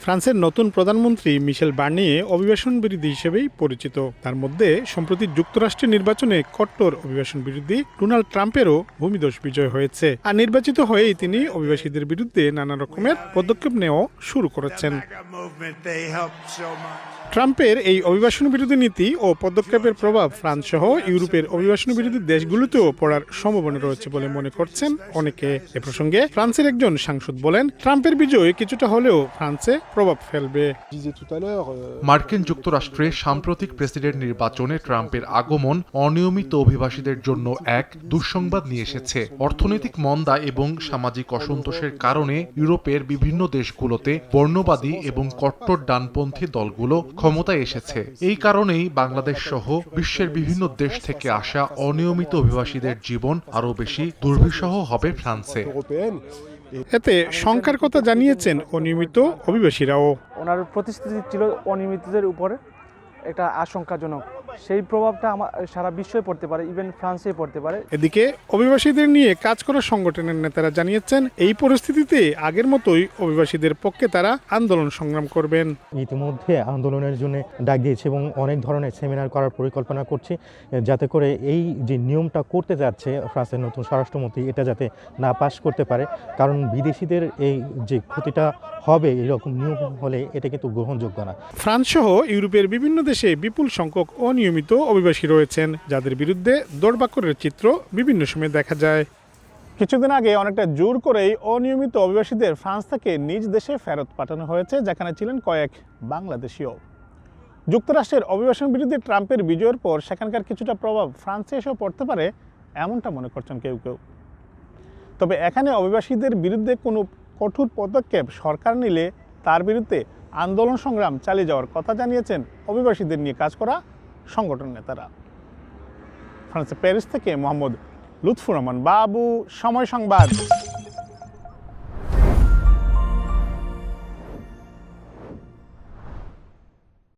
ফ্রান্সের নতুন প্রধানমন্ত্রী মিশেল বার্নিয়ে অভিবাসন বিরোধী হিসেবেই পরিচিত। তার মধ্যে সম্প্রতি যুক্তরাষ্ট্রের নির্বাচনে কট্টর অভিবাসন বিরোধী ডোনাল্ড ট্রাম্পেরও ভূমিদস্য বিজয় হয়েছে। আর নির্বাচিত হয়েই তিনি অভিবাসীদের বিরুদ্ধে নানা রকমের পদক্ষেপ নেওয়া শুরু করেছেন। ট্রাম্পের এই অভিবাসন বিরোধী নীতি ও পদক্ষেপের প্রভাব ফ্রান্স সহ ইউরোপের অভিবাসন বিরোধী দেশগুলোতেও পড়ার সম্ভাবনা রয়েছে বলে মনে করছেন অনেকে। এ প্রসঙ্গে ফ্রান্সের একজন সাংসদ বলেন, ট্রাম্পের বিজয় কিছুটা হলেও ফ্রান্সে প্রভাব ফেলবে। মার্কিন যুক্তরাষ্ট্রে সাম্প্রতিক প্রেসিডেন্ট নির্বাচনে ট্রাম্পের আগমন অনিয়মিত অভিবাসীদের জন্য এক দুঃসংবাদ নিয়ে এসেছে। অর্থনৈতিক মন্দা এবং সামাজিক অসন্তোষের কারণে ইউরোপের বিভিন্ন দেশগুলোতে বর্ণবাদী এবং কট্টর ডানপন্থী দলগুলো ক্ষমতায় এসেছে। এই কারণেই বাংলাদেশ সহ বিশ্বের বিভিন্ন দেশ থেকে আসা অনিয়মিত অভিবাসীদের জীবন আরও বেশি দুর্বিষহ হবে ফ্রান্সে। এতে শঙ্কার কথা জানিয়েছেন অনিয়মিত অভিবাসীরাও। ওনার প্রতিশ্রুতি ছিল অনিয়মিতদের উপরে একটা আশঙ্কাজনক, সেই প্রভাবটা সারা বিশ্বই পড়তে পারে, ইভেন ফ্রান্সে পড়তে পারে। এদিকে অভিবাসীদের নিয়ে কাজ করা সংগঠনের নেতারা জানিয়েছেন, এই পরিস্থিতিতে আগের মতোই অভিবাসীদের পক্ষে তারা আন্দোলন সংগ্রাম করবেন। ইতিমধ্যে আন্দোলনের জন্য ডাক দিয়েছে এবং অনেক ধরনের সেমিনার করার পরিকল্পনা করছি, যাতে করে এই যে নিয়মটা করতে যাচ্ছে ফ্রান্সের নতুন স্বরাষ্ট্রমন্ত্রী, এটা যাতে না পাশ করতে পারে। কারণ বিদেশিদের এই যে ক্ষতিটা হবে এরকম নিয়ম হলে এটা কিন্তু গ্রহণযোগ্য না। ফ্রান্স সহ ইউরোপের বিভিন্ন দেশে বিপুল সংখ্যক অনিয়মিত অভিবাসী রয়েছেন, যাদের বিরুদ্ধে দৌড়বাক্যের চিত্র বিভিন্ন সময় দেখা যায়। কিছুদিন আগে অনেকটা জোর করেই অনিয়মিত অভিবাসীদের ফ্রান্স থেকে নিজ দেশে ফেরত পাঠানো হয়েছে, যেখানে ছিলেন কয়েক বাংলাদেশিও। যুক্তরাষ্ট্রের অভিবাসন বিরোধী ট্রাম্পের বিজয়ের পর সেখানকার কিছুটা প্রভাব ফ্রান্সে এসেও পড়তে পারে, এমনটা মনে করছেন কেউ কেউ। তবে এখানে অভিবাসীদের বিরুদ্ধে কোনো কঠোর পদক্ষেপ সরকার নিলে তার বিরুদ্ধে আন্দোলন সংগ্রাম চালিয়ে যাওয়ার কথা জানিয়েছেন অভিবাসীদের নিয়ে কাজ করা সংগঠন নেতারা। ফ্রান্সের প্যারিস থেকে মোহাম্মদ লুৎফুর রহমান বাবু, সময় সংবাদ।